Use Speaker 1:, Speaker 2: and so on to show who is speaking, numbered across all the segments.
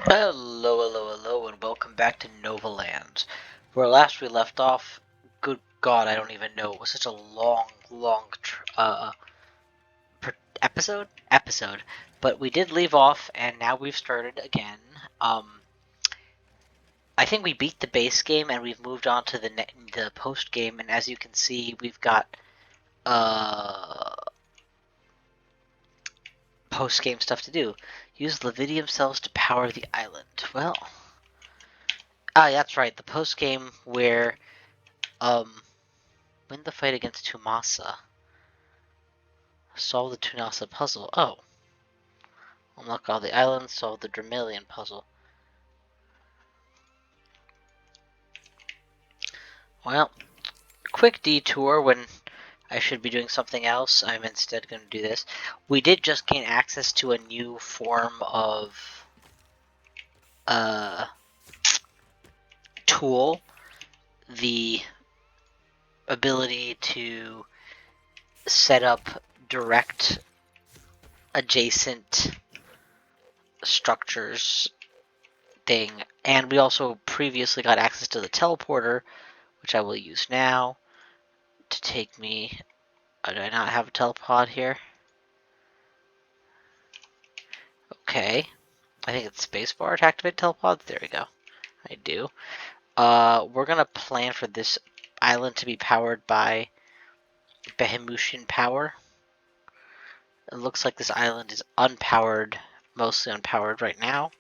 Speaker 1: Hello, hello, hello, and welcome back to Nova Lands. Where last we left off, good God, I don't even know. It was such a long episode. But we did leave off, and now we've started again. I think we beat the base game, and we've moved on to the post game. And as you can see, we've got post game stuff to do. Use Levidium cells to power the island. Well, that's right. The post game where win the fight against Tumasa. Solve the Tunasa puzzle. Oh. Unlock all the islands, solve the Dramelian puzzle. Well, quick detour when I should be doing something else. I'm instead going to do this. We did just gain access to a new form of tool. The ability to set up direct adjacent structures thing. And we also previously got access to the teleporter, which I will use now to take me. Do I not have a telepod here? Okay. I think it's spacebar to activate telepod. There we go. I do. We're gonna plan for this island to be powered by Behemotian power. It looks like this island is unpowered, mostly unpowered right now.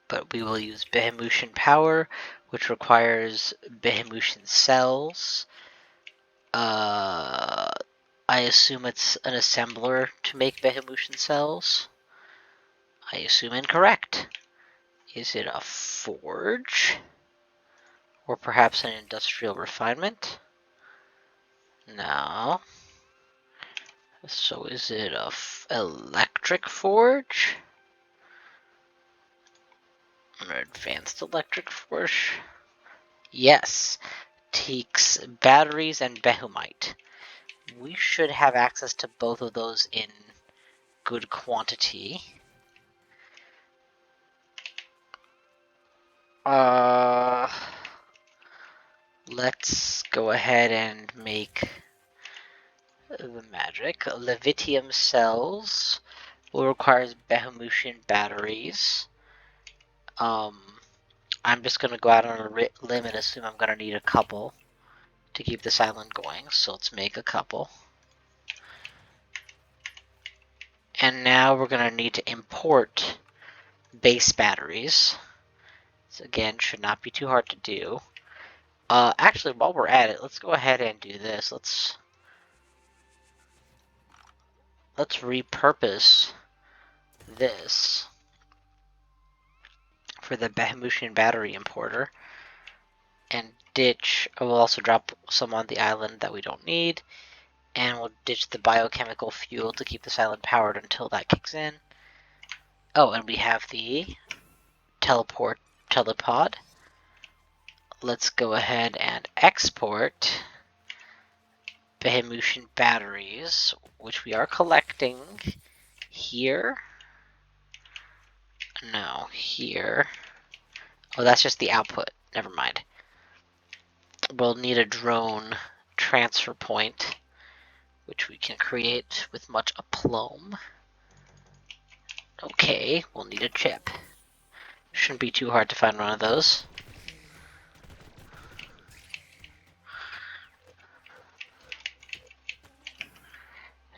Speaker 1: But we will use Behemotian power, which requires Behemotian cells. I assume it's an assembler to make Behemotian cells. I assume incorrect. Is it a forge? Or perhaps an industrial refinement? No. So is it a electric forge? An advanced electric forge? Yes. Takes batteries and behemite. We should have access to both of those in good quantity. Let's go ahead and make the magic. Levitium cells will require Behemotian batteries. I'm just going to go out on a limb and assume I'm going to need a couple to keep this island going. So let's make a couple. And now we're going to need to import base batteries. So again, should not be too hard to do. Actually, while we're at it, let's go ahead and do this. Let's repurpose this for the Behemotian battery importer. And ditch, we'll also drop some on the island that we don't need. And we'll ditch the biochemical fuel to keep this island powered until that kicks in. Oh, and we have the telepod. Let's go ahead and export Behemotian batteries, which we are collecting here. No, here. Oh, that's just the output. Never mind. We'll need a drone transfer point, which we can create with much aplomb. Okay, we'll need a chip. Shouldn't be too hard to find one of those.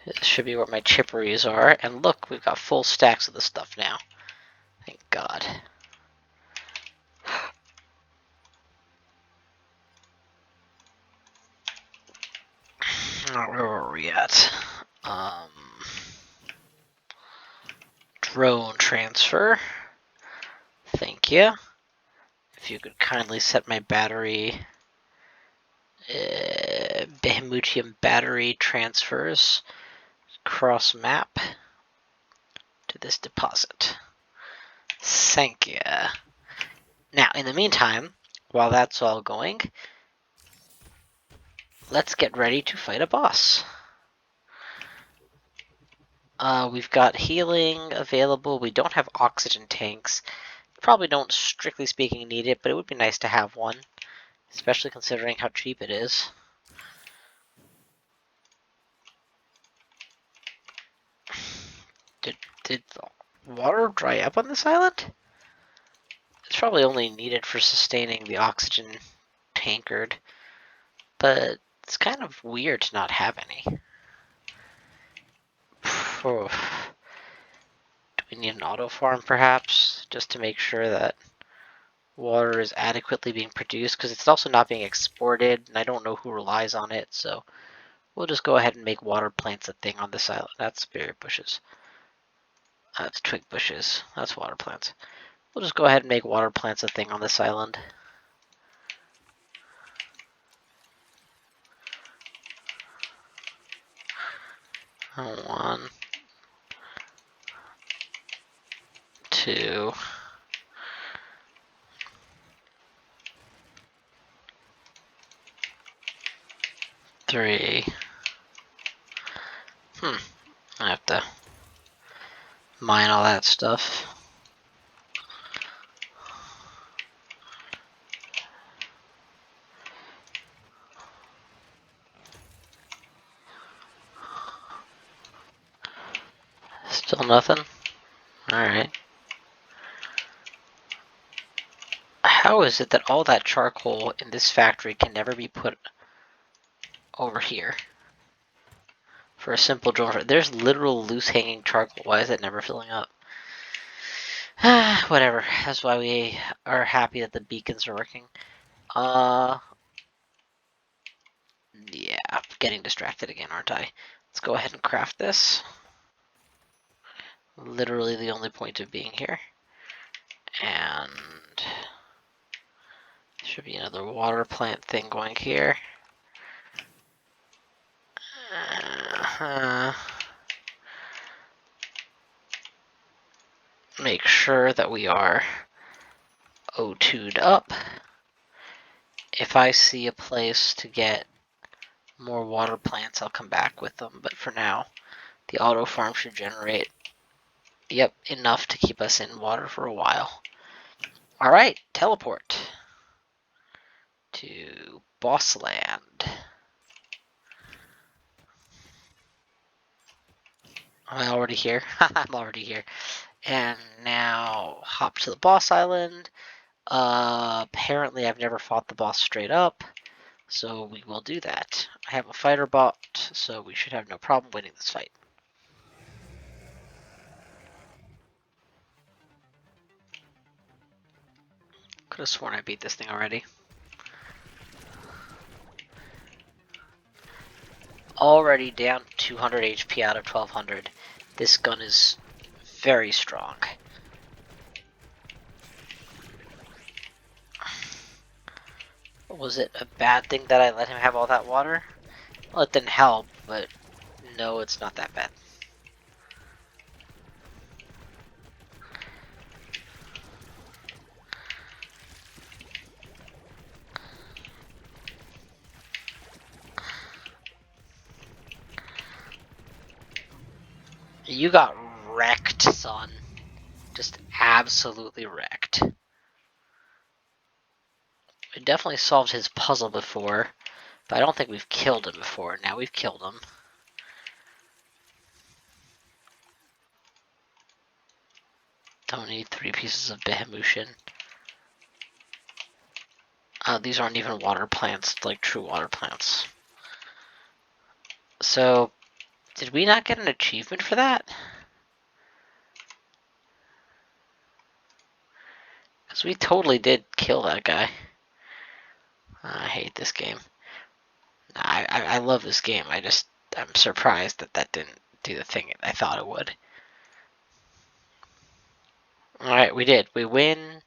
Speaker 1: This should be where my chipperies are. And look, we've got full stacks of the stuff now. Thank God. Where were we at? Drone transfer. Thank you. If you could kindly set my battery, Behemotium battery transfers cross map to this deposit. Thank you. Now, in the meantime, while that's all going, let's get ready to fight a boss. We've got healing available. We don't have oxygen tanks. Probably don't, strictly speaking, need it, but it would be nice to have one, especially considering how cheap it is. Did the water dry up on this island? It's probably only needed for sustaining the oxygen tankard, but it's kind of weird to not have any. Do we need an auto farm, perhaps, just to make sure that water is adequately being produced? Because it's also not being exported, and I don't know who relies on it, so we'll just go ahead and make water plants a thing on this island. That's berry bushes. That's twig bushes. That's water plants. We'll just go ahead and make water plants a thing on this island. One, two, three. I have to mine all that stuff. Still nothing? Alright. How is it that all that charcoal in this factory can never be put over here? For a simple drone. There's literal loose hanging charcoal. Why is it never filling up? Whatever. That's why we are happy that the beacons are working. Yeah, I'm getting distracted again, aren't I? Let's go ahead and craft this. Literally the only point of being here. And should be another water plant thing going here. Make sure that we are O2'd up. If I see a place to get more water plants, I'll come back with them. But for now, the auto farm should generate, yep, enough to keep us in water for a while. Alright, teleport to Bossland. Am I already here? I'm already here. And now hop to the boss island. Apparently I've never fought the boss straight up, so we will do that. I have a fighter bot, so we should have no problem winning this fight. Could have sworn I beat this thing already. Already down 200 HP out of 1200. This gun is very strong. Was it a bad thing that I let him have all that water? Well, it didn't help, but no, it's not that bad. You got wrecked, son. Just absolutely wrecked. We definitely solved his puzzle before, but I don't think we've killed him before. Now we've killed him. Don't need 3 pieces of Behemotion. These aren't even water plants, like true water plants. So, did we not get an achievement for that? Because we totally did kill that guy. I hate this game. I love this game. I'm surprised that that didn't do the thing I thought it would. Alright, we did. We win,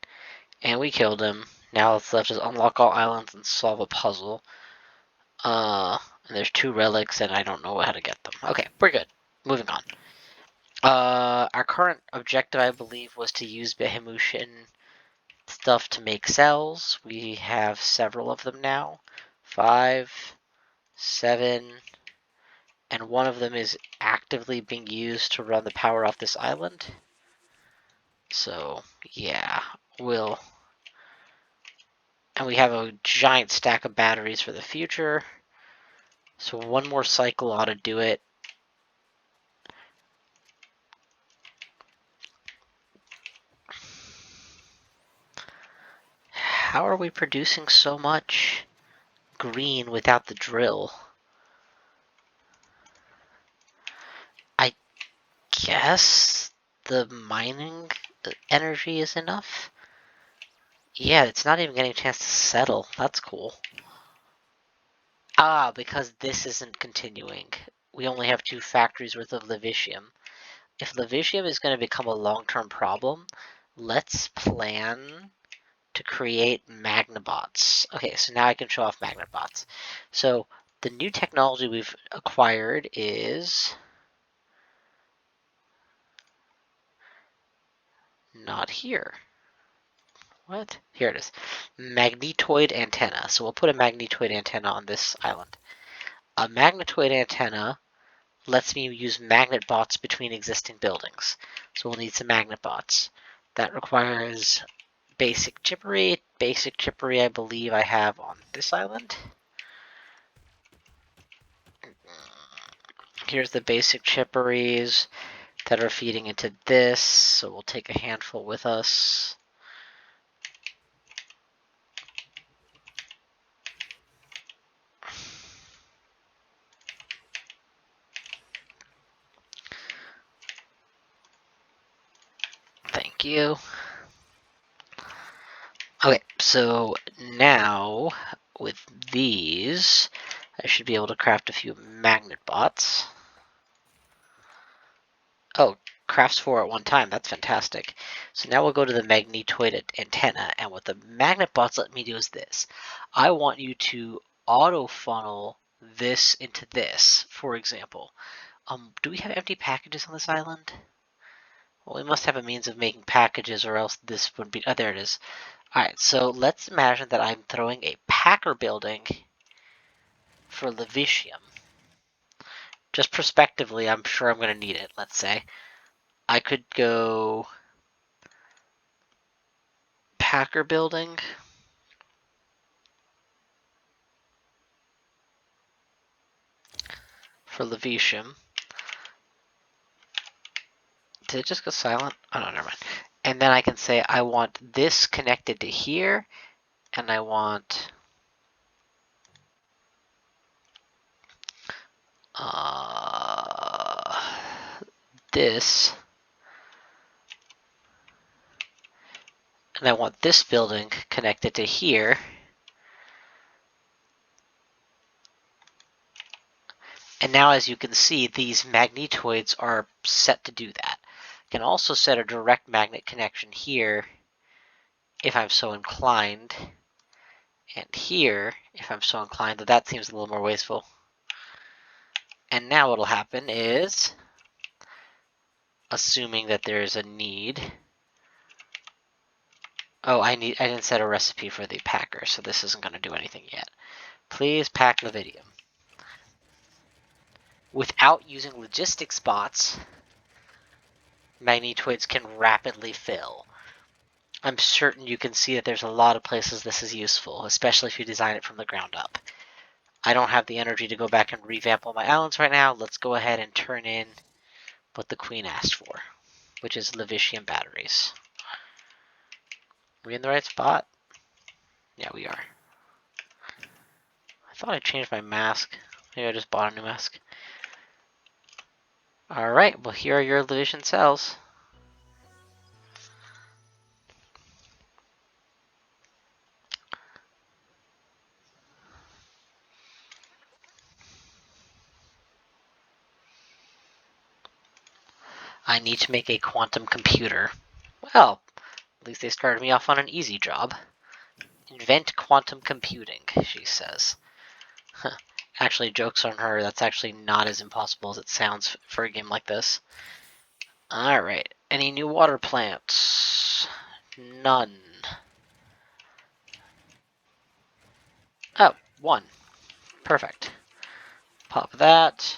Speaker 1: and we killed him. Now it's left is unlock all islands and solve a puzzle. And there's 2 relics, and I don't know how to get them. Okay, we're good. Moving on. Our current objective, I believe, was to use Behemotion stuff to make cells. We have several of them now. 5, 7, and one of them is actively being used to run the power off this island. So, yeah, we'll... And we have a giant stack of batteries for the future. So one more cycle ought to do it. How are we producing so much green without the drill? I guess the mining energy is enough? Yeah, it's not even getting a chance to settle. That's cool. Ah, because this isn't continuing. We only have 2 factories worth of Levitium. If Levitium is going to become a long-term problem, let's plan to create Magnabots. Okay, so now I can show off Magnabots. So the new technology we've acquired is not here. What? Here it is. Magnetoid antenna. So we'll put a magnetoid antenna on this island. A magnetoid antenna lets me use magnet bots between existing buildings. So we'll need some magnet bots. That requires basic chippery. Basic chippery I believe I have on this island. Here's the basic chipperies that are feeding into this. So we'll take a handful with us. Thank you. Okay, so now with these, I should be able to craft a few magnet bots. Oh, crafts 4 at one time. That's fantastic. So now we'll go to the magnetoid antenna, and what the magnet bots let me do is this. I want you to auto funnel this into this, for example. Do we have empty packages on this island? Well, we must have a means of making packages, or else this would be. Oh, there it is. Alright, so let's imagine that I'm throwing a Packer building for Levitium. Just prospectively, I'm sure I'm going to need it, let's say. I could go Packer building. For Levitium. Did it just go silent? Oh, no, never mind. And then I can say I want this connected to here, and I want this, and I want this building connected to here. And now, as you can see, these magnetoids are set to do that. I can also set a direct magnet connection here, if I'm so inclined, and here, if I'm so inclined, though that seems a little more wasteful. And now what'll happen is, assuming that there is a need. Oh, I didn't set a recipe for the packer, so this isn't going to do anything yet. Please pack Levidium. Without using logistics bots, magnetoids can rapidly fill. I'm certain you can see that there's a lot of places this is useful, especially if you design it from the ground up. I don't have the energy to go back and revamp all my islands right now. Let's go ahead and turn in what the queen asked for, which is Levitium batteries. Are we in the right spot? Yeah, we are. I thought I changed my mask. Maybe I just bought a new mask. Alright, well here are your Levitium cells. I need to make a quantum computer. Well, at least they started me off on an easy job. Invent quantum computing, she says. Actually, joke's on her. That's actually not as impossible as it sounds for a game like this. Alright. Any new water plants? None. Oh, one. Perfect. Pop that.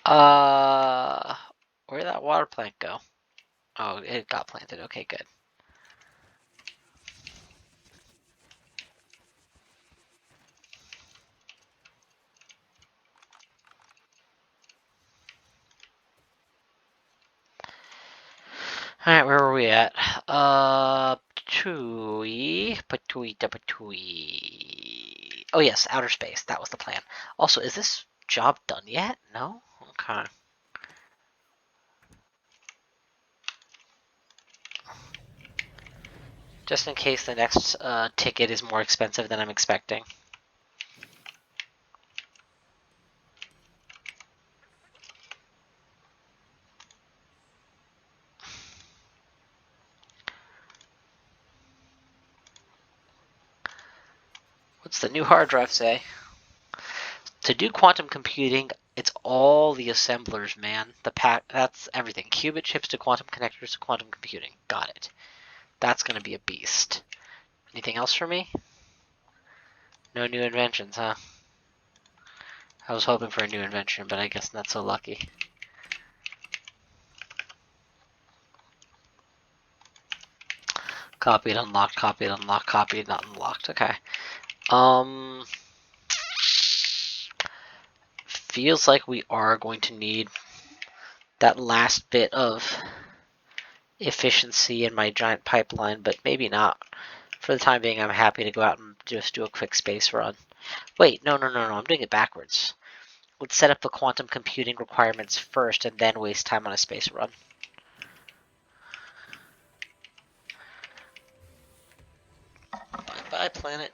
Speaker 1: Uh, where'd that water plant go? Oh, it got planted. Okay, good. Alright, where were we at? Patui. Oh yes, outer space. That was the plan. Also, is this job done yet? No? Okay. Just in case the next ticket is more expensive than I'm expecting. What's the new hard drive say? To do quantum computing, it's all the assemblers, man. That's everything. Qubit chips to quantum connectors to quantum computing. Got it. That's gonna be a beast. Anything else for me? No new inventions, huh? I was hoping for a new invention, but I guess not so lucky. Copied, unlocked, copied, unlocked, copied, not unlocked. Okay. Um, feels like we are going to need that last bit of efficiency in my giant pipeline, but maybe not. For the time being, I'm happy to go out and just do a quick space run. Wait, no, I'm doing it backwards. Let's set up the quantum computing requirements first and then waste time on a space run. Bye, planet.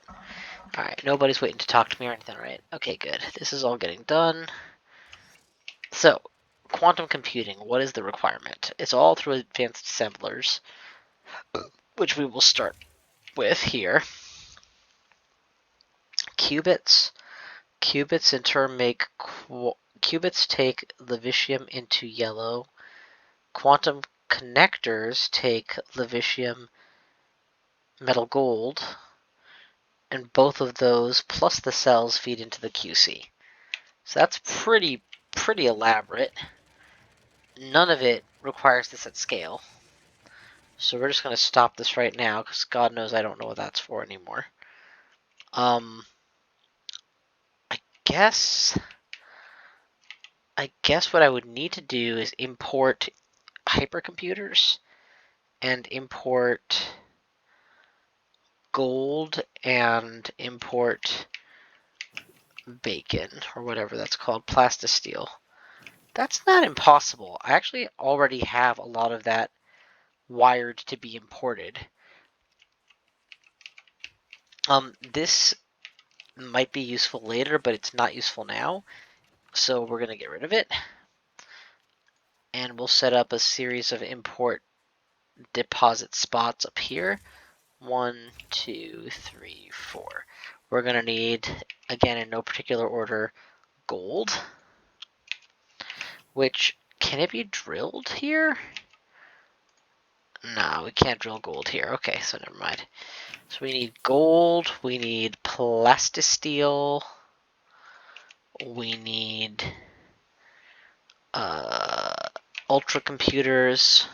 Speaker 1: Alright, nobody's waiting to talk to me or anything, right? Okay, good. This is all getting done. So, quantum computing, what is the requirement? It's all through advanced assemblers, which we will start with here. Qubits. Qubits in turn make qubits take levitium into yellow. Quantum connectors take levitium metal gold, and both of those plus the cells feed into the QC. So that's pretty elaborate. None of it requires this at scale. So we're just going to stop this right now, because God knows I don't know what that's for anymore. I guess what I would need to do is import hypercomputers and import gold and import bacon, or whatever that's called, plastisteel. That's not impossible. I actually already have a lot of that wired to be imported. This might be useful later, but it's not useful now. So we're going to get rid of it. And we'll set up a series of import deposit spots up here. 1, 2, 3, 4. We're going to need, again, in no particular order, gold. Which, can it be drilled here? No, we can't drill gold here. Okay, so never mind. So we need gold, we need plastisteel, we need ultra computers.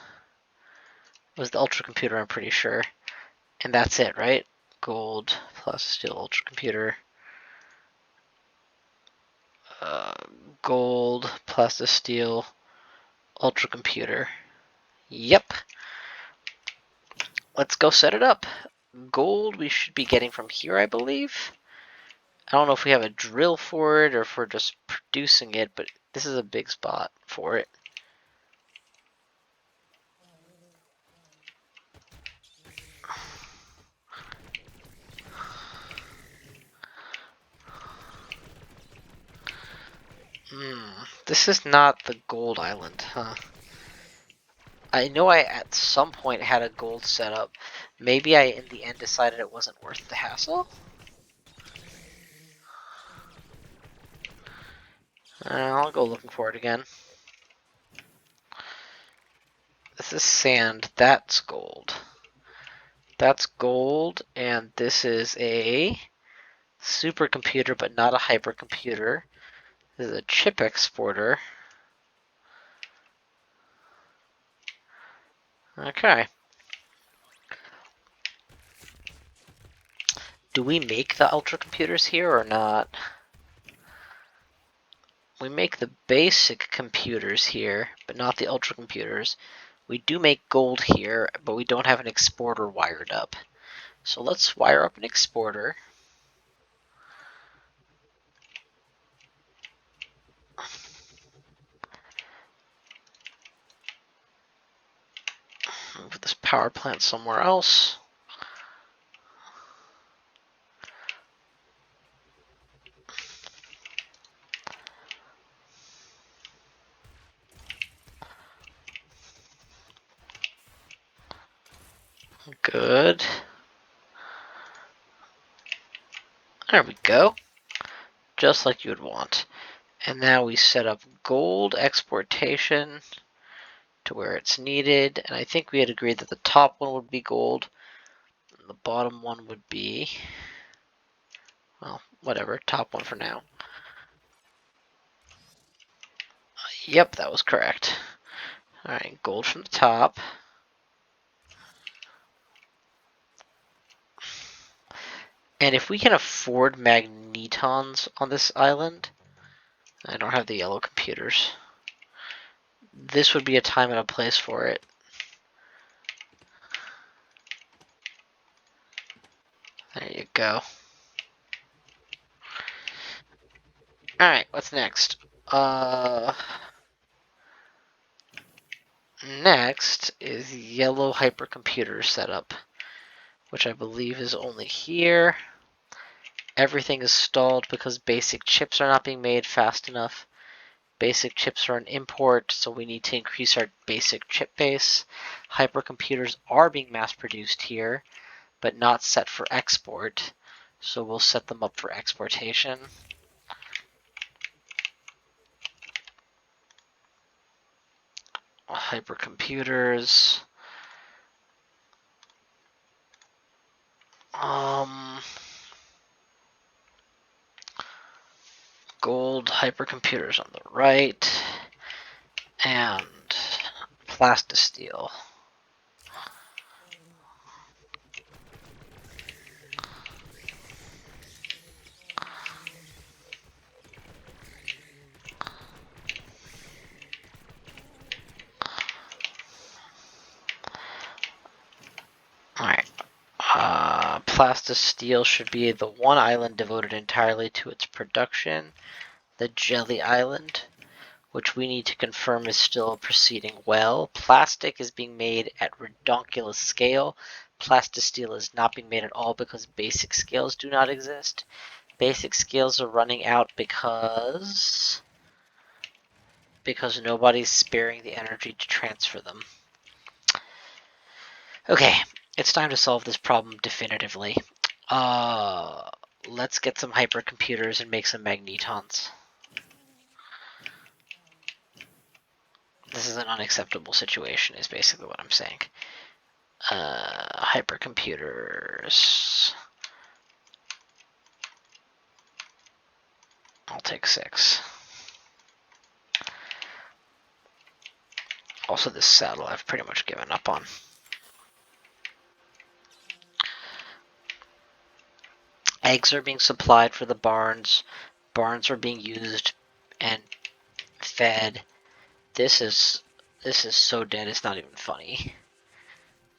Speaker 1: It was the ultra computer, I'm pretty sure. And that's it, right? Gold, plastisteel, ultra computer. Gold, plastisteel, ultra computer. Yep. Let's go set it up. Gold we should be getting from here, I believe. I don't know if we have a drill for it or if we're just producing it, but this is a big spot for it. This is not the gold island, huh? I know I at some point had a gold setup. Maybe I in the end decided it wasn't worth the hassle? I'll go looking for it again. This is sand, that's gold. That's gold, and this is a supercomputer, but not a hypercomputer. This is a chip exporter. Okay. Do we make the ultra computers here or not? We make the basic computers here, but not the ultra computers. We do make gold here, but we don't have an exporter wired up. So let's wire up an exporter. Move this power plant somewhere else. Good. There we go. Just like you would want. And now we set up gold exportation to where it's needed. And I think we had agreed that the top one would be gold. And the bottom one would be, well, whatever, top one for now. Yep, that was correct. Alright, gold from the top. And if we can afford magnetons on this island, I don't have the yellow computers, this would be a time and a place for it. There you go. Alright, what's next? Next is yellow hypercomputer setup, which I believe is only here. Everything is stalled because basic chips are not being made fast enough. Basic chips are an import, so we need to increase our basic chip base. Hypercomputers are being mass produced here, but not set for export, so we'll set them up for exportation. Hypercomputers. Gold hypercomputers on the right, and plastisteel. Alright. Plastisteel should be the one island devoted entirely to its production, the Jelly Island, which we need to confirm is still proceeding well. Plastic is being made at redonkulous scale. Plastisteel is not being made at all because basic scales do not exist. Basic scales are running out because nobody's sparing the energy to transfer them. Okay, it's time to solve this problem definitively. Let's get some hypercomputers and make some magnetons. This is an unacceptable situation, is basically what I'm saying. Hypercomputers. I'll take 6. Also, this saddle I've pretty much given up on. Eggs are being supplied for the barns. Barns are being used and fed. This is so dead, it's not even funny.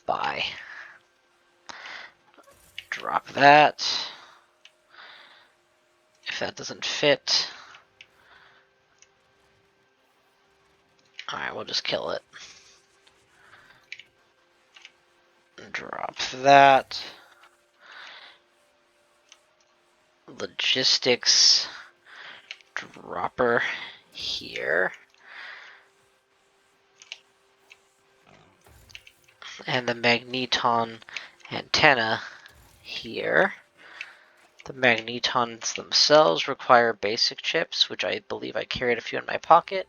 Speaker 1: Bye. Drop that. If that doesn't fit. Alright, we'll just kill it. Drop that. Logistics dropper here. And the magneton antenna here. The magnetons themselves require basic chips, which I believe I carried a few in my pocket.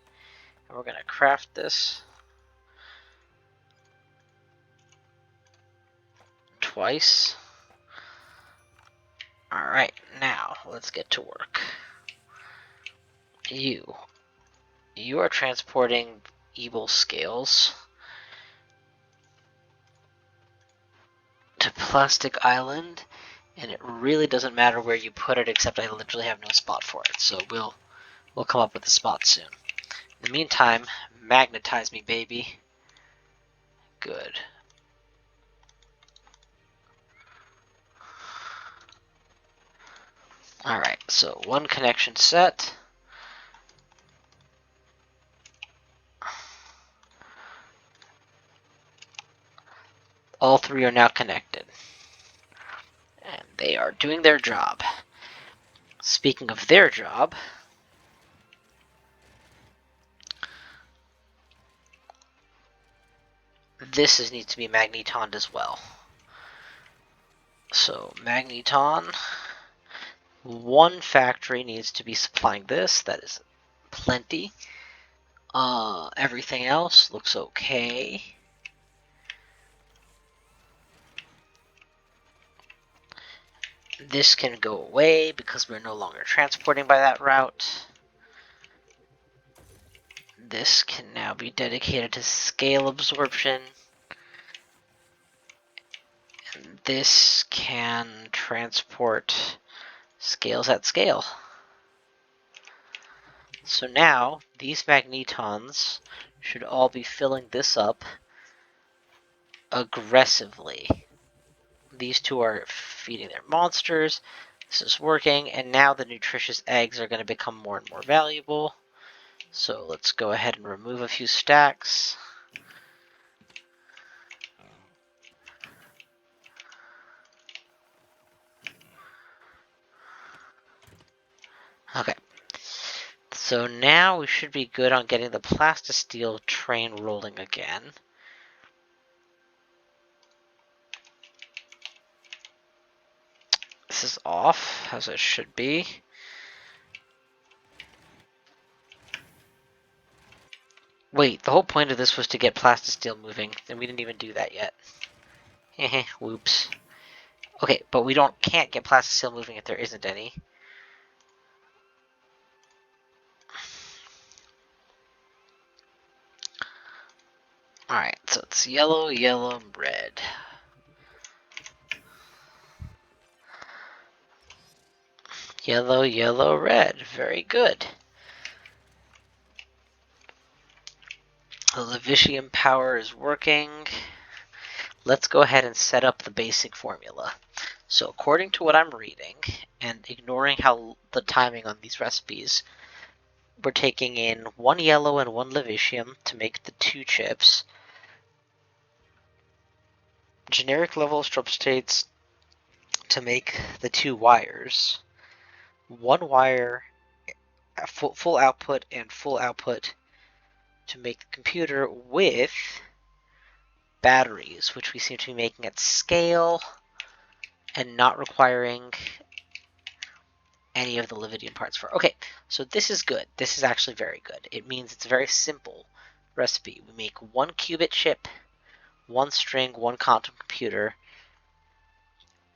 Speaker 1: And we're going to craft this twice. Alright, now let's get to work. You are transporting evil scales. plastic island, and it really doesn't matter where you put it, except I literally have no spot for it. So we'll come up with a spot soon. In the meantime, magnetize me, baby. Good. Alright, so one connection set. All three are now connected. And they are doing their job. Speaking of their job, this needs to be magnetoned as well. So magneton, one factory needs to be supplying this. That is plenty. Everything else looks okay. This can go away because we're no longer transporting by that route. This can now be dedicated to scale absorption. And this can transport scales at scale. So now, these magnetons should all be filling this up aggressively. These two are feeding their monsters. This is working, and now the nutritious eggs are going to become more and more valuable. So let's go ahead and remove a few stacks. Okay. So now we should be good on getting the plastisteel train rolling again. This is off, as it should be. Wait, the whole point of this was to get plastisteel moving, and we didn't even do that yet. Heh, whoops. Okay, but we can't get plastisteel moving if there isn't any. Alright, so it's yellow, yellow, red. Yellow, yellow, red. Very good. The Levitium power is working. Let's go ahead and set up the basic formula. So according to what I'm reading, and ignoring how the timing on these recipes, we're taking in one yellow and one Levitium to make the two chips. Generic level strub states to make the two wires. One wire, full output and full output to make the computer with batteries, which we seem to be making at scale and not requiring any of the Levidian parts for. Okay, so this is good. This is actually very good. It means it's a very simple recipe. We make one qubit chip, one string, one quantum computer.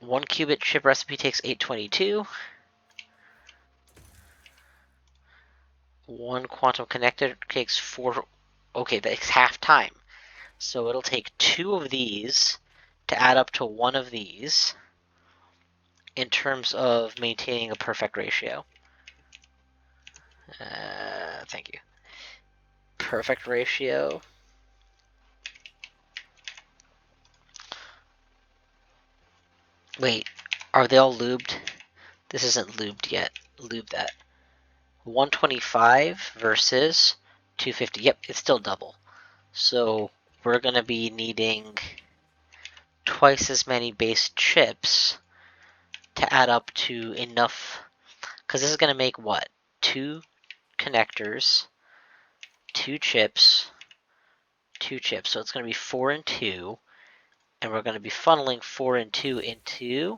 Speaker 1: One qubit chip recipe takes 822. One quantum connector takes 4. Okay, that's half time. So it'll take 2 of these to add up to 1 of these in terms of maintaining a perfect ratio. Thank you. Perfect ratio. Wait, are they all lubed? This isn't lubed yet. Lube that. 125 versus 250. Yep, it's still double. So we're going to be needing twice as many base chips to add up to enough, because this is going to make what? 2 connectors, 2 chips, 2 chips. So it's going to be 4 and 2, and we're going to be funneling 4 and 2 into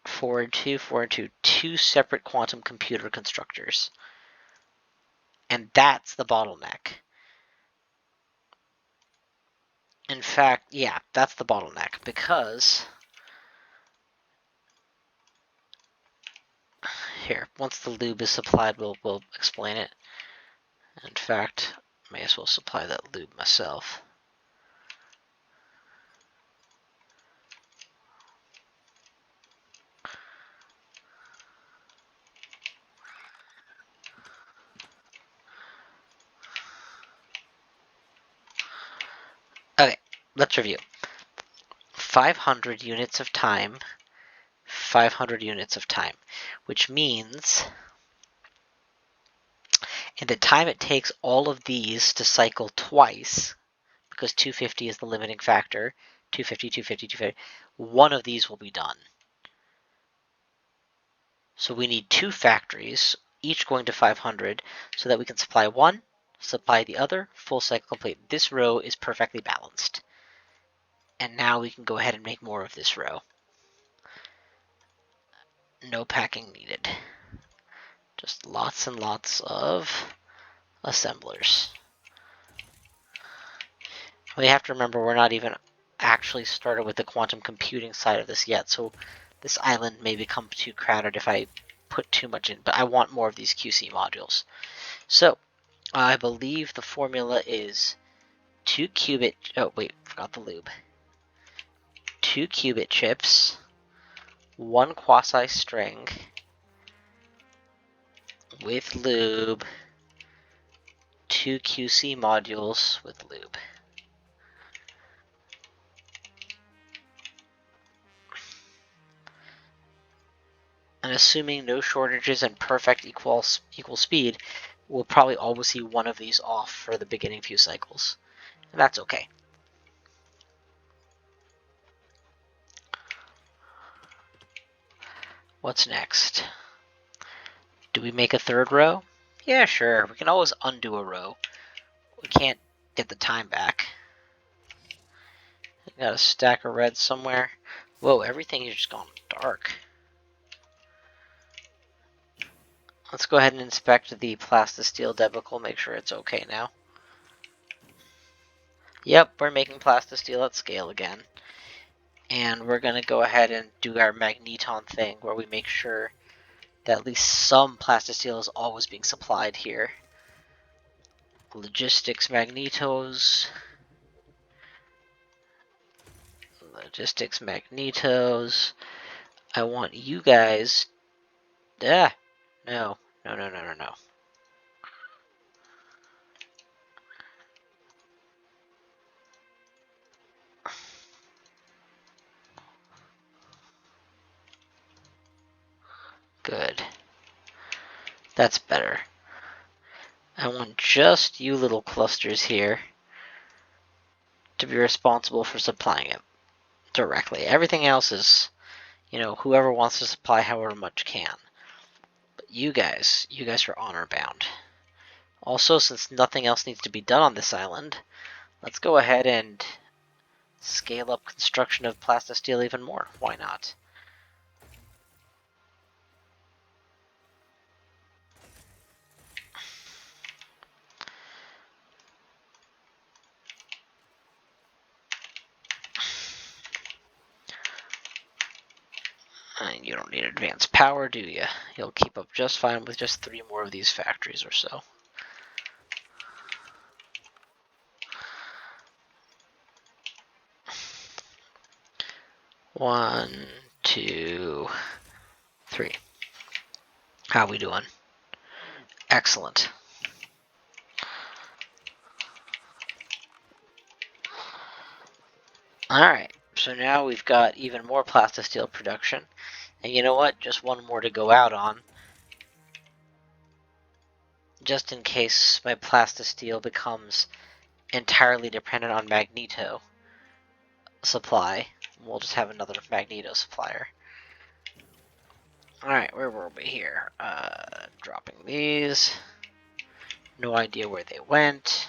Speaker 1: 4 and 2, 4 and 2, 2 separate quantum computer constructors. And that's the bottleneck. In fact, yeah, that's the bottleneck, because here, once the lube is supplied, we'll explain it. In fact, may as well supply that lube myself. let's review. 500 units of time, 500 units of time, which means in the time it takes all of these to cycle twice, because 250 is the limiting factor, 250, 250, 250, one of these will be done. So we need 2 factories, each going to 500, so that we can supply one, supply the other, full cycle complete. This row is perfectly balanced. And now we can go ahead and make more of this row. No packing needed. Just lots and lots of assemblers. We have to remember we're not even actually started with the quantum computing side of this yet, so this island may become too crowded if I put too much in, but I want more of these QC modules. So, I believe the formula is 2 qubit, oh wait, forgot the lube. 2 qubit chips, 1 quasi string with lube, 2 QC modules with lube. And assuming no shortages and perfect equal speed, we'll probably always see one of these off for the beginning few cycles. And that's okay. What's next? Do we make a third row? Yeah, sure. We can always undo a row. We can't get the time back. Got a stack of red somewhere. Whoa, everything has just gone dark. Let's go ahead and inspect the plastisteel debacle, make sure it's okay now. Yep, we're making plastisteel at scale again. And we're going to go ahead and do our magneton thing where we make sure that at least some plastisteel is always being supplied here. Logistics magnetos. Logistics magnetos. I want you guys... No. No. Good. That's better. I want just you little clusters here to be responsible for supplying it directly. Everything else is, whoever wants to supply however much can. But you guys are honor bound. Also, since nothing else needs to be done on this island, let's go ahead and scale up construction of plastisteel even more. Why not? And you don't need advanced power, do you? You'll keep up just fine with just 3 more of these factories or so. One, 2, 3. How we doing? Excellent. Alright, so now we've got even more plastisteel production. And you know what? Just one more to go out on. Just in case my plastisteel becomes entirely dependent on magneto supply. We'll just have another magneto supplier. Alright, where were we here? Dropping these. No idea where they went.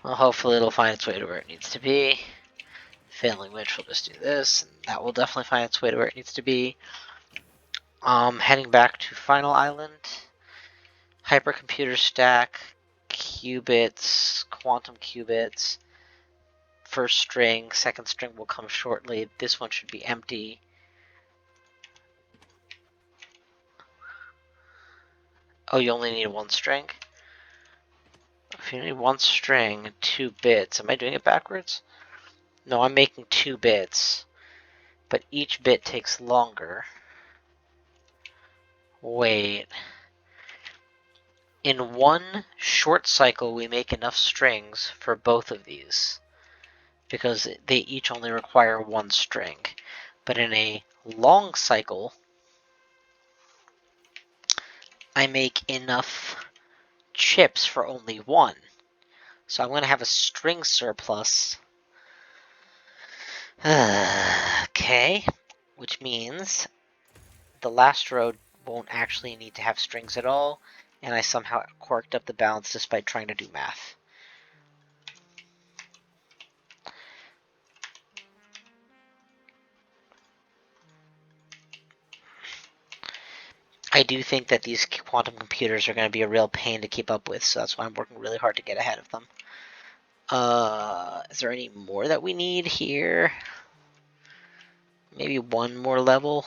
Speaker 1: Well, hopefully it'll find its way to where it needs to be. Failing which, we'll just do this, and that will definitely find its way to where it needs to be. Heading back to Final Island. Hypercomputer stack, qubits, quantum qubits. First string, second string will come shortly. This one should be empty. Oh, you only need 1 string? If you need 1 string, 2 bits. Am I doing it backwards? No, I'm making 2 bits. But each bit takes longer. Wait. In one short cycle, we make enough strings for both of these because they each only require one string. But in a long cycle, I make enough chips for only one. So I'm going to have a string surplus. Okay, which means the last row won't actually need to have strings at all, and I somehow quirked up the balance despite trying to do math. I do think that these quantum computers are going to be a real pain to keep up with, so that's why I'm working really hard to get ahead of them. Is there any more that we need here? Maybe one more level?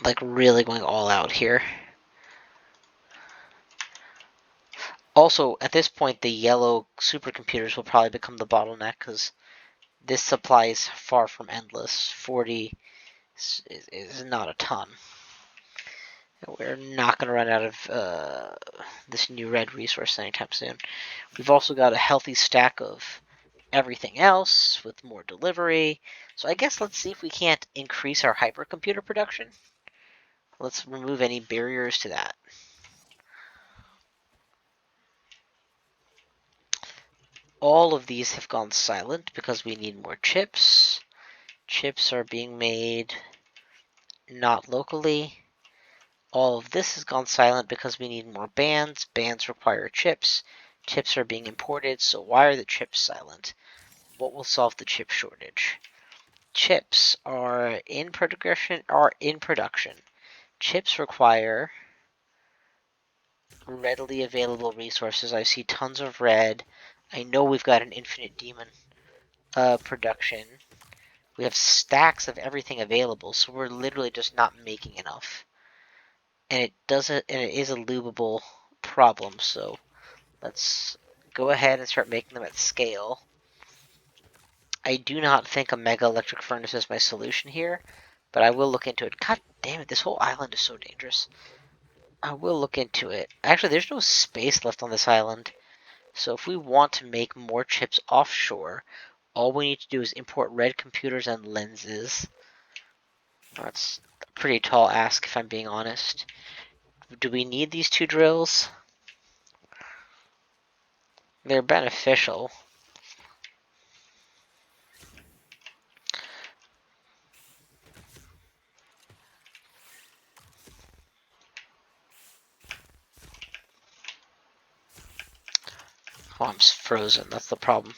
Speaker 1: Like, really going all out here. Also, at this point, the yellow supercomputers will probably become the bottleneck, because this supply is far from endless. 40 is not a ton. We're not going to run out of this new red resource anytime soon. We've also got a healthy stack of everything else with more delivery. So I guess let's see if we can't increase our hypercomputer production. Let's remove any barriers to that. All of these have gone silent because we need more chips. Chips are being made not locally. All of this has gone silent because we need more bands. Bands require chips. Chips are being imported, so why are the chips silent? What will solve the chip shortage? Chips are in production. Chips require readily available resources. I see tons of red. I know we've got an infinite demon production. We have stacks of everything available, so we're literally just not making enough. And it is a loopable problem, so let's go ahead and start making them at scale. I do not think a mega electric furnace is my solution here, but I will look into it. God damn it, this whole island is so dangerous. I will look into it. Actually, there's no space left on this island. So if we want to make more chips offshore, all we need to do is import red computers and lenses. That's a pretty tall ask if I'm being honest. Do we need these two drills? They're beneficial. Oh, I'm frozen. That's the problem.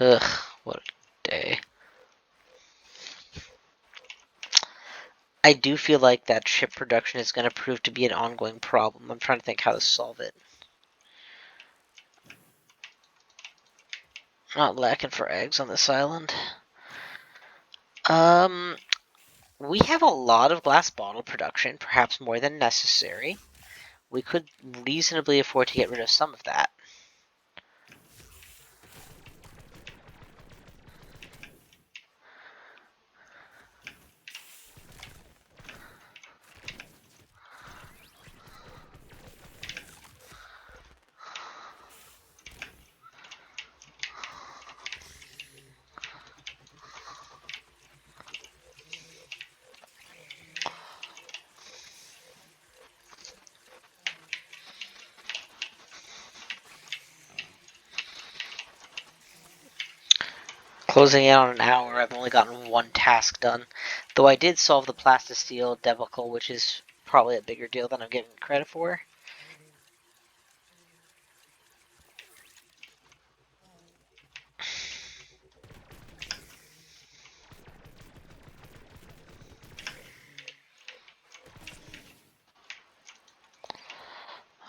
Speaker 1: Ugh, what a day. I do feel like that chip production is going to prove to be an ongoing problem. I'm trying to think how to solve it. Not lacking for eggs on this island. We have a lot of glass bottle production, perhaps more than necessary. We could reasonably afford to get rid of some of that. Closing in on an hour, I've only gotten one task done. Though I did solve the plastisteel debacle, which is probably a bigger deal than I'm getting credit for.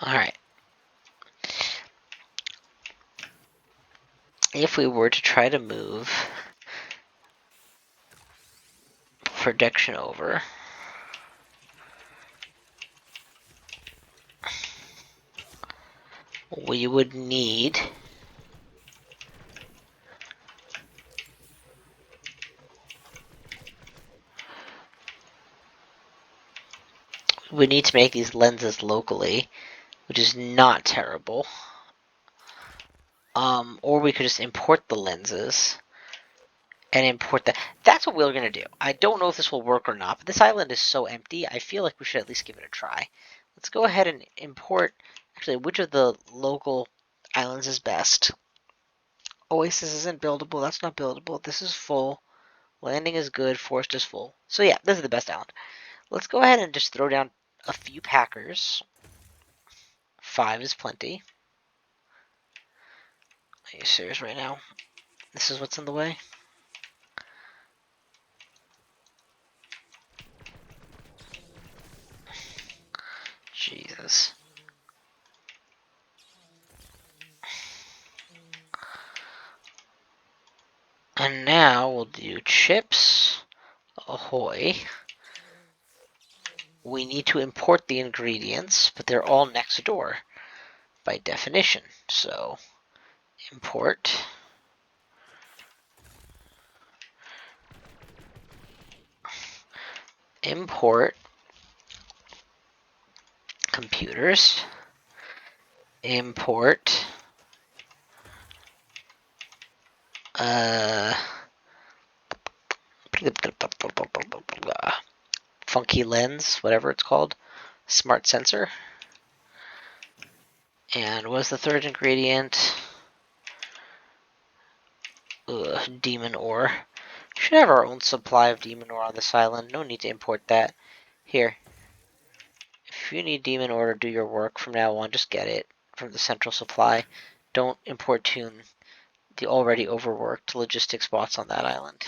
Speaker 1: Alright. If we were to try to move production over, we would need We need to make these lenses locally, which is not terrible. Or we could just import the lenses and import that. That's what we're gonna do. I don't know if this will work or not, but this island is so empty. I feel like we should at least give it a try. Let's go ahead and import. Actually, which of the local islands is best? Oasis isn't buildable. That's not buildable. This is full. Landing is good. Forest is full. So yeah, this is the best island. Let's go ahead and just throw down a few packers. 5 is plenty. Are you serious right now? This is what's in the way? Jesus. And now we'll do chips. Ahoy. We need to import the ingredients, but they're all next door by definition. So, import. Import computers. Import uh funky lens, whatever it's called, smart sensor. And what's the third ingredient? Demon ore. Should have our own supply of demon ore on this island. No need to import that. Here. If you need demon ore to do your work from now on, just get it from the central supply. Don't import tune the already overworked logistics bots on that island.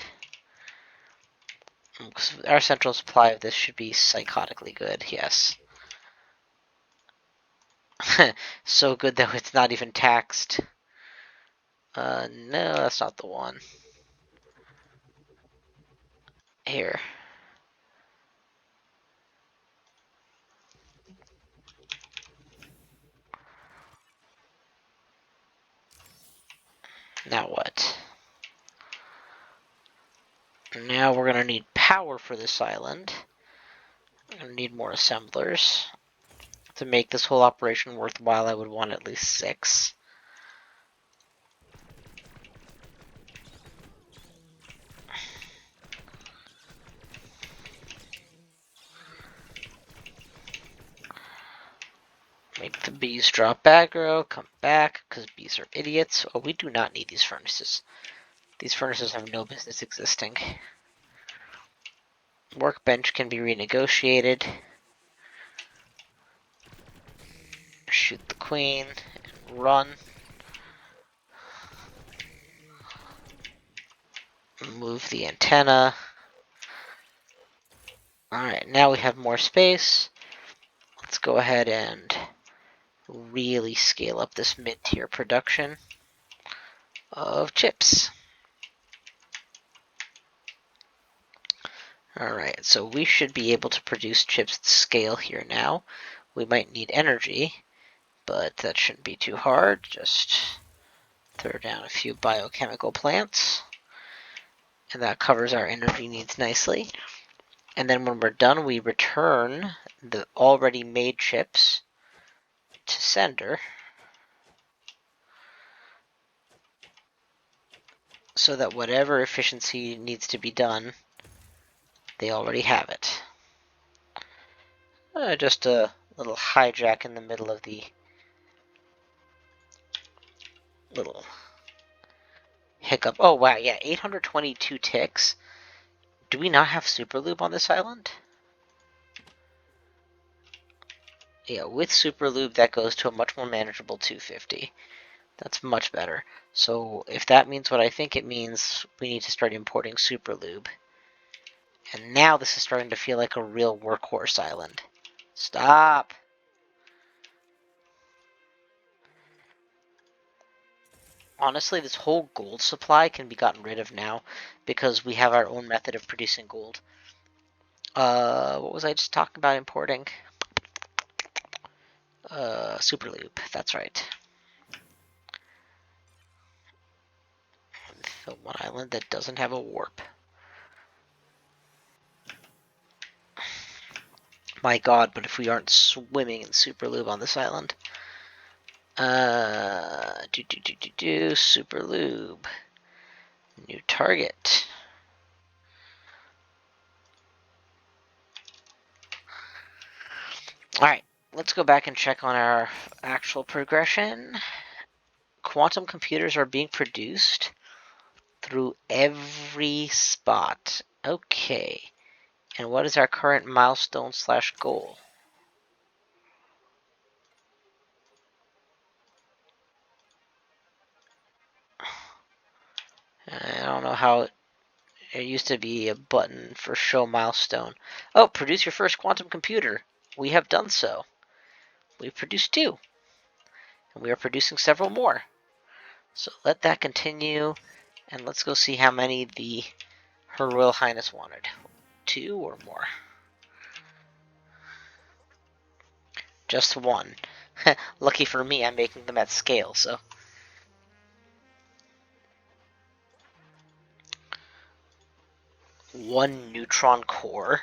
Speaker 1: Because our central supply of this should be psychotically good, yes. So good that it's not even taxed. No, that's not the one. Here. Now what? Now we're gonna need power for this island. We're gonna need more assemblers. To make this whole operation worthwhile, I would want at least 6. Make the bees drop aggro, come back, because bees are idiots. Oh, we do not need these furnaces. These furnaces have no business existing. Workbench can be renegotiated. Shoot the queen, and run. Move the antenna. Alright, now we have more space. Let's go ahead and really scale up this mid-tier production of chips. Alright, so we should be able to produce chips at scale here now. We might need energy, but that shouldn't be too hard. Just throw down a few biochemical plants, and that covers our energy needs nicely. And then when we're done, we return the already made chips to sender, so that whatever efficiency needs to be done, they already have it. Just a little hijack in the middle of the little hiccup. Oh wow, yeah, 822 ticks. Do we not have super lube on this island? Yeah, with super lube that goes to a much more manageable 250. That's much better. So if that means what I think it means, we need to start importing super lube. And now this is starting to feel like a real workhorse island. Stop! Honestly, this whole gold supply can be gotten rid of now because we have our own method of producing gold. What was I just talking about importing? Super lube, that's right. The one island that doesn't have a warp. My god, but if we aren't swimming in super lube on this island. Super lube. New target. Alright, let's go back and check on our actual progression. Quantum computers are being produced through every spot. Okay. And what is our current milestone / goal? I don't know how it used to be a button for show milestone. Oh, produce your first quantum computer. We have done so. We've produced 2. And we are producing several more. So let that continue. And let's go see how many Her Royal Highness wanted. 2 or more. Just 1. Lucky for me, I'm making them at scale, so. One neutron core.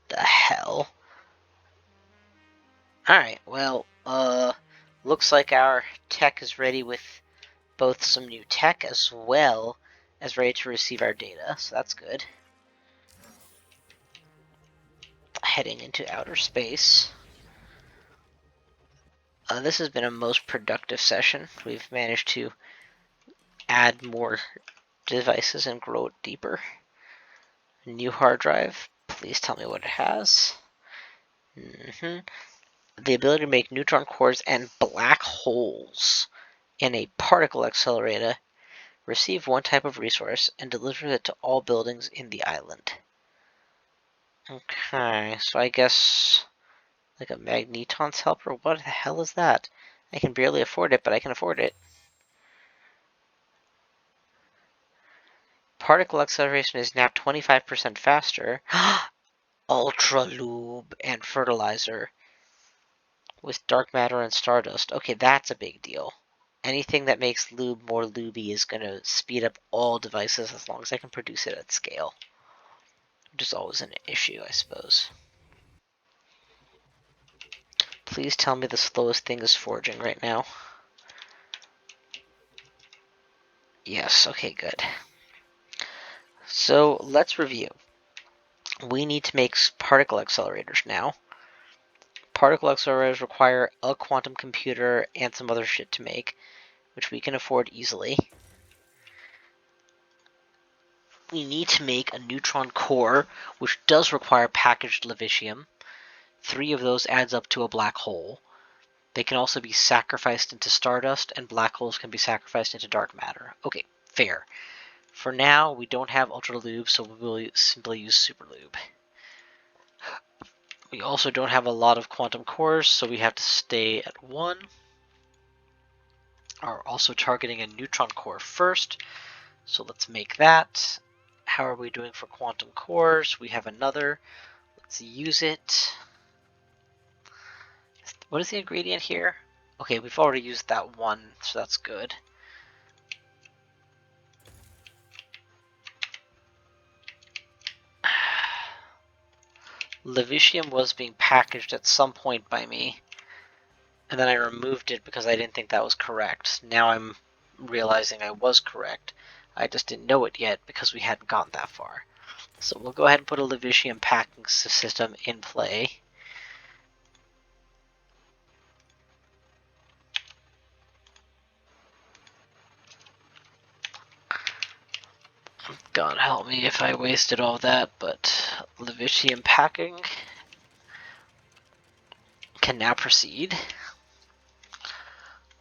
Speaker 1: The hell? Alright, well, looks like our tech is ready with both some new tech as well as ready to receive our data, so that's good. Heading into outer space. This has been a most productive session. We've managed to add more devices and grow it deeper. New hard drive. Please tell me what it has. The ability to make neutron cores and black holes in a particle accelerator. Receive one type of resource and deliver it to all buildings in the island. Okay, so I guess like a magneton's helper? What the hell is that? I can barely afford it, but I can afford it. Particle acceleration is now 25% faster. Ultra lube and fertilizer with dark matter and stardust. Okay, that's a big deal. Anything that makes lube more lubey is going to speed up all devices as long as I can produce it at scale. Which is always an issue, I suppose. Please tell me the slowest thing is forging right now. Yes, okay, good. So let's review. We need to make particle accelerators now. Particle accelerators require a quantum computer and some other shit to make, which we can afford easily. We need to make a neutron core, which does require packaged levitium. 3 of those adds up to a black hole. They can also be sacrificed into stardust, and black holes can be sacrificed into dark matter. Okay, fair. For now, we don't have ultra lube, so we will simply use super lube. We also don't have a lot of quantum cores, so we have to stay at 1. Are also targeting a neutron core first, so let's make that. How are we doing for quantum cores? We have another. Let's use it. What is the ingredient here? Okay, we've already used that one, so that's good. Levitium was being packaged at some point by me, and then I removed it because I didn't think that was correct. Now I'm realizing I was correct. I just didn't know it yet because we hadn't gotten that far. So we'll go ahead and put a Levitium packing system in play. God help me if I wasted all that, but Levitium packing can now proceed.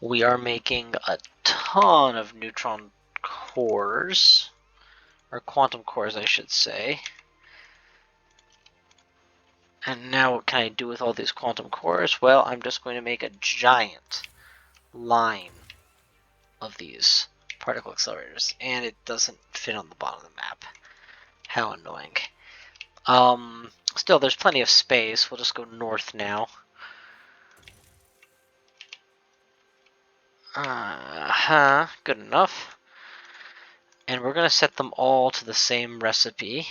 Speaker 1: We are making a ton of neutron cores, or quantum cores I should say. And now what can I do with all these quantum cores? Well, I'm just going to make a giant line of these particle accelerators, and it doesn't fit on the bottom of the map. How annoying. Still, there's plenty of space. We'll just go north now. Good enough. And we're going to set them all to the same recipe.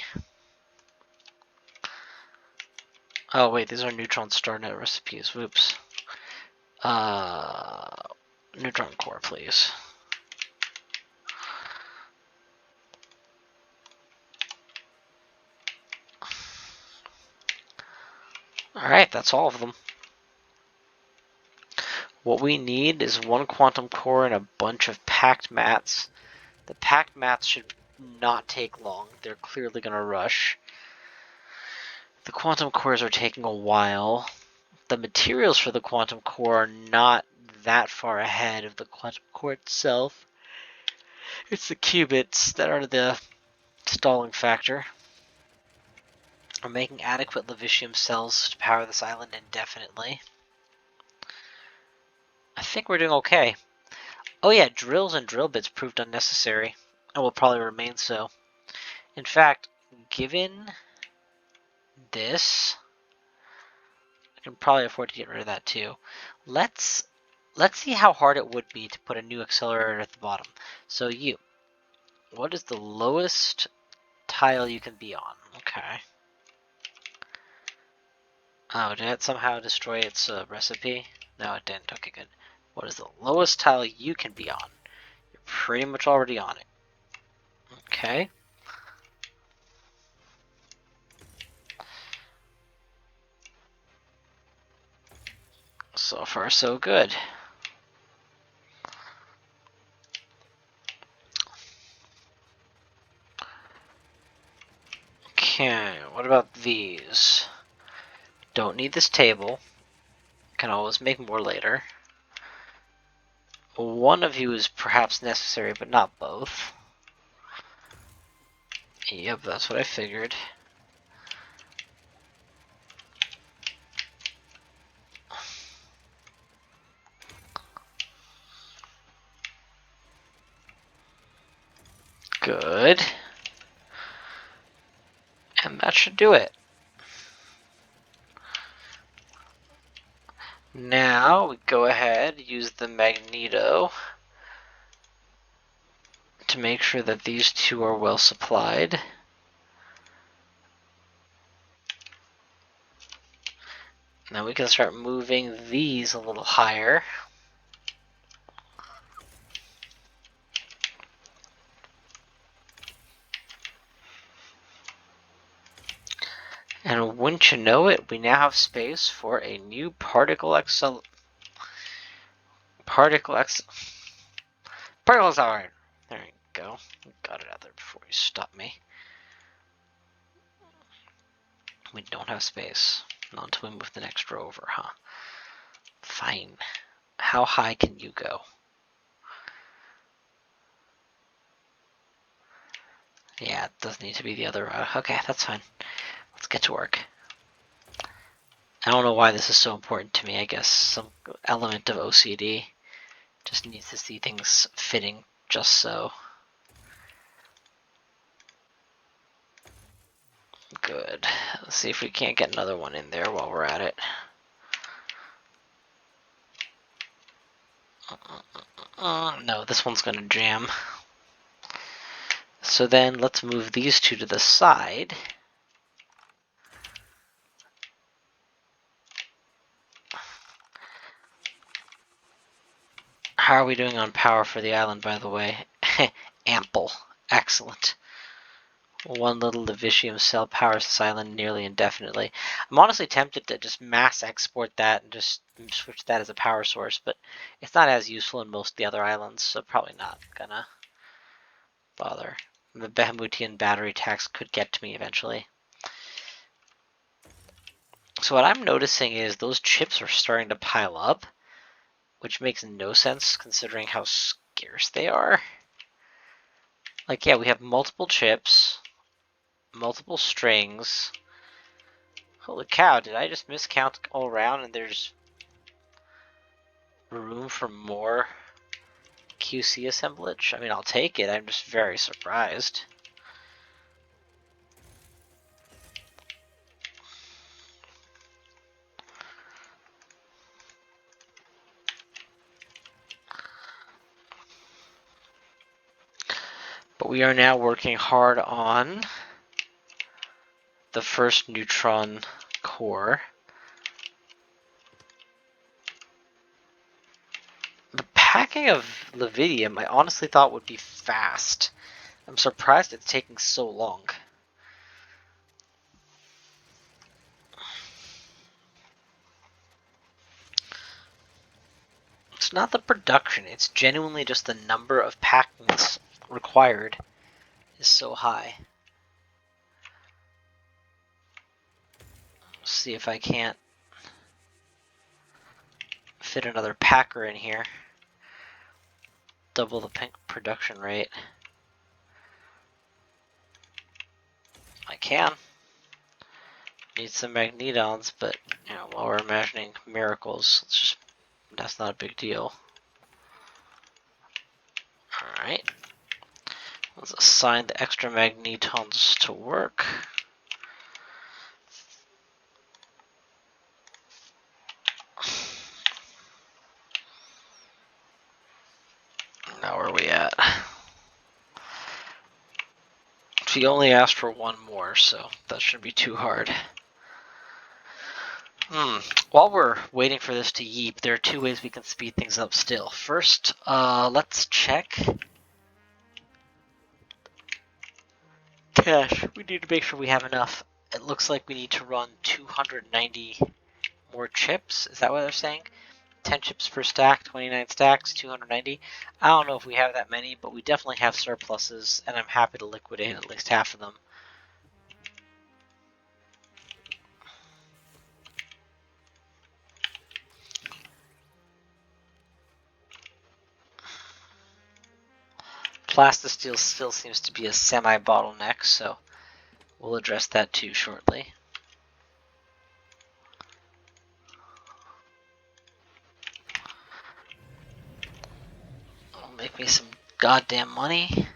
Speaker 1: Oh wait, these are neutron star net recipes. Whoops. Uh, neutron core, please. Alright, that's all of them. What we need is one quantum core and a bunch of packed mats. The packed mats should not take long. They're clearly going to rush. The quantum cores are taking a while. The materials for the quantum core are not that far ahead of the quantum core itself. It's the qubits that are the stalling factor. We're making adequate levitium cells to power this island indefinitely. I think we're doing okay. Oh yeah, drills and drill bits proved unnecessary, and will probably remain so. In fact, given this, I can probably afford to get rid of that too. Let's see how hard it would be to put a new accelerator at the bottom. So what is the lowest tile you can be on? Okay. Oh, did it somehow destroy its recipe? No, it didn't. Okay, good. What is the lowest tile you can be on? You're pretty much already on it. Okay. So far, so good. Okay, what about these? Don't need this table. Can always make more later. One of you is perhaps necessary, but not both. Yep, that's what I figured. Good. And that should do it. Now we go ahead, use the magneto to make sure that these two are well supplied. Now we can start moving these a little higher. And wouldn't you know it, we now have space for a new particle accelerator. There you go. Got it out there before you stop me. We don't have space. Not until we move the next row over, huh? Fine. How high can you go? Yeah, it does need to be the other row. Okay, that's fine. Let's get to work. I don't know why this is so important to me. I guess some element of OCD just needs to see things fitting just so. Good. Let's see if we can't get another one in there while we're at it. No, this one's gonna jam. So then let's move these two to the side. How are we doing on power for the island, by the way? Ample. Excellent. One little levitium cell powers this island nearly indefinitely. I'm honestly tempted to just mass export that and just switch that as a power source, but it's not as useful in most of the other islands, so probably not gonna bother. The Behemotian battery tax could get to me eventually. So what I'm noticing is those chips are starting to pile up, which makes no sense considering how scarce they are. Like, yeah, we have multiple chips, multiple strings. Holy cow, did I just miscount all around and there's room for more QC assemblage? I mean, I'll take it. I'm just very surprised. But we are now working hard on the first neutron core. The packing of Lividium I honestly thought would be fast. I'm surprised it's taking so long. It's not the production, it's genuinely just the number of packings required is so high. See if I can't fit another packer in here. Double the production rate. I can. Need some magnetons, but you know, while we're imagining miracles, that's not a big deal. Alright. Let's assign the extra magnetons to work. Now where are we at? She only asked for one more, so that shouldn't be too hard. While we're waiting for this to yeep, there are two ways we can speed things up still. First, let's check cache. We need to make sure we have enough. It looks like we need to run 290 more chips. Is that what they're saying? 10 chips per stack, 29 stacks, 290. I don't know if we have that many, but we definitely have surpluses, and I'm happy to liquidate at least half of them. Plastisteel still seems to be a semi-bottleneck, so we'll address that too shortly. It'll make me some goddamn money.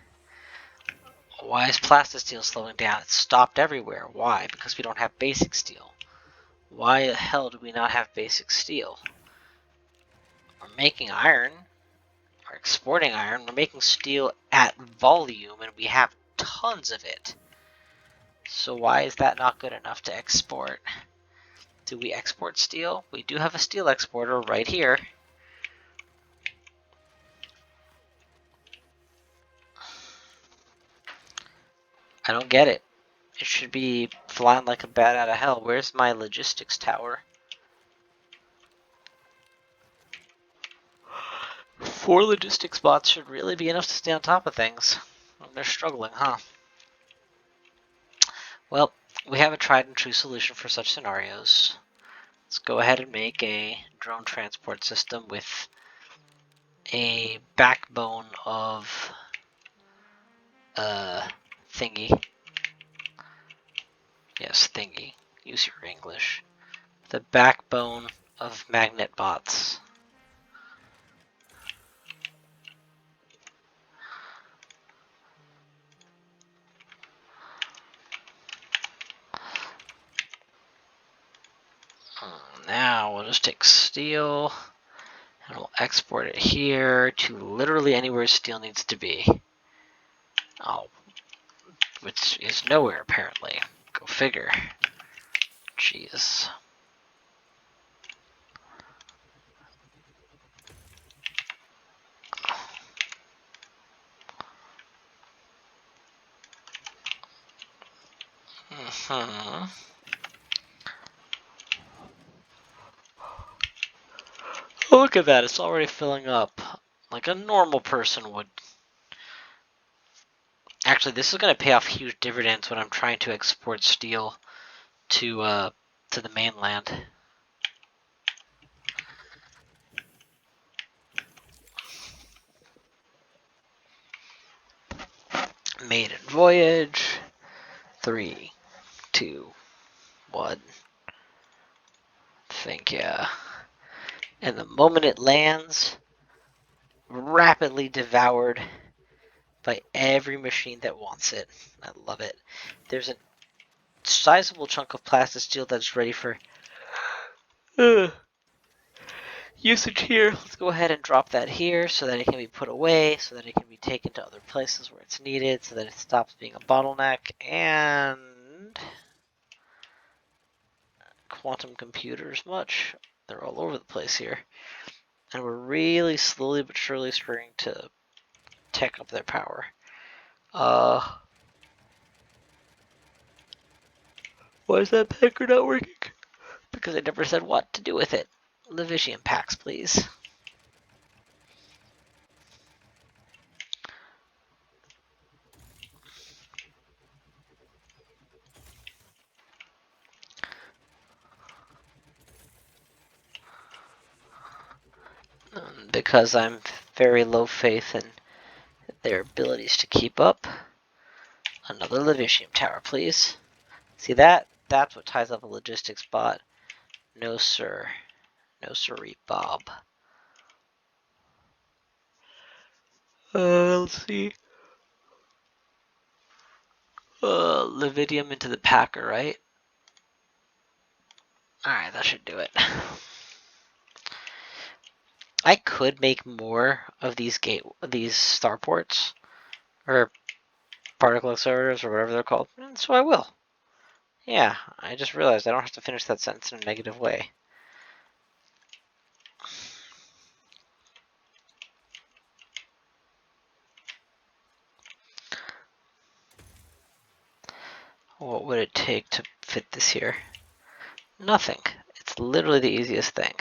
Speaker 1: Why is plastisteel slowing down? It's stopped everywhere. Why? Because we don't have basic steel. Why the hell do we not have basic steel? We're making iron. We're exporting iron. We're making steel at volume, and we have tons of it. So why is that not good enough to export? Do we export steel? We do have a steel exporter right here. I don't get it. It should be flying like a bat out of hell. Where's my logistics tower? 4 logistics bots should really be enough to stay on top of things. They're struggling, huh? Well, we have a tried and true solution for such scenarios. Let's go ahead and make a drone transport system with a backbone of thingy. Yes, thingy. Use your English. The backbone of magnet bots. Now we'll just take steel and we'll export it here to literally anywhere steel needs to be. Oh, which is nowhere apparently. Go figure. Jeez. Oh, look at that, it's already filling up like a normal person would. Actually, this is going to pay off huge dividends when I'm trying to export steel to the mainland. Maiden voyage. 3, 2, 1. Think yeah. And the moment it lands, rapidly devoured by every machine that wants it. I love it. There's a sizable chunk of plastisteel that's ready for usage here. Let's go ahead and drop that here so that it can be put away, so that it can be taken to other places where it's needed, so that it stops being a bottleneck. And quantum computers much. They're all over the place here. And we're really slowly but surely starting to tech up their power. Why is that packer not working? Because I never said what to do with it. Levitium packs, please. Because I'm very low faith in their abilities to keep up. Another Levitium tower, please. See that? That's what ties up a logistics bot. No, sir. No, sirree, Bob. Let's see. Levidium into the packer, right? Alright, that should do it. I could make more of these starports, or particle accelerators, or whatever they're called, and so I will. Yeah, I just realized I don't have to finish that sentence in a negative way. What would it take to fit this here? Nothing. It's literally the easiest thing.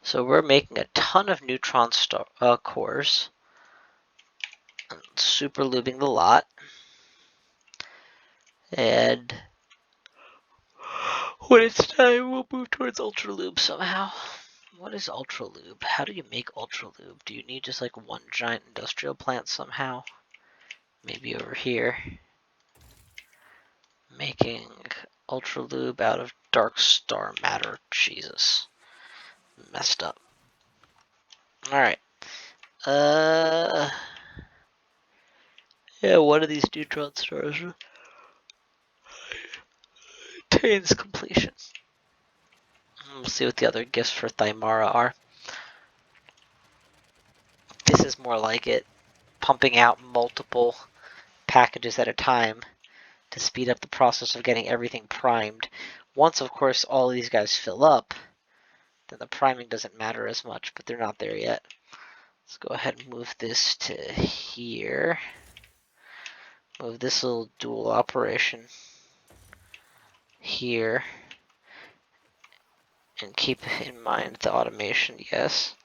Speaker 1: So we're making a ton of neutron cores, super lubing the lot, and when it's time, we'll move towards ultra lube somehow. What is ultra lube? How do you make ultra lube? Do you need just like one giant industrial plant somehow? Maybe over here. Making ultra lube out of dark star matter. Jesus. Messed up. Alright. Yeah, one of these neutron stars attains completion. We'll see what the other gifts for Thymara are. This is more like it. Pumping out multiple packages at a time to speed up the process of getting everything primed. Once, of course, all these guys fill up, then the priming doesn't matter as much, but they're not there yet. Let's go ahead and move this to here. Move this little dual operation here. And keep in mind the automation, yes.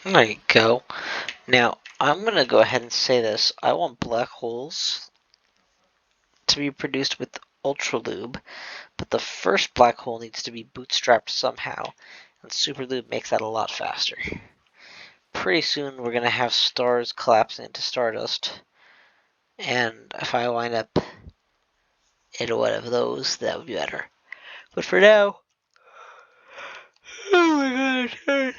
Speaker 1: There you go. Now, I'm going to go ahead and say this. I want black holes to be produced with Ultralube, but the first black hole needs to be bootstrapped somehow, and Superlube makes that a lot faster. Pretty soon, we're going to have stars collapsing into stardust, and if I wind up in one of those, that would be better. But for now, oh my gosh,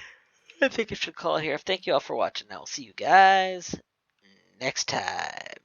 Speaker 1: I think I should call it here. Thank you all for watching. I will see you guys next time.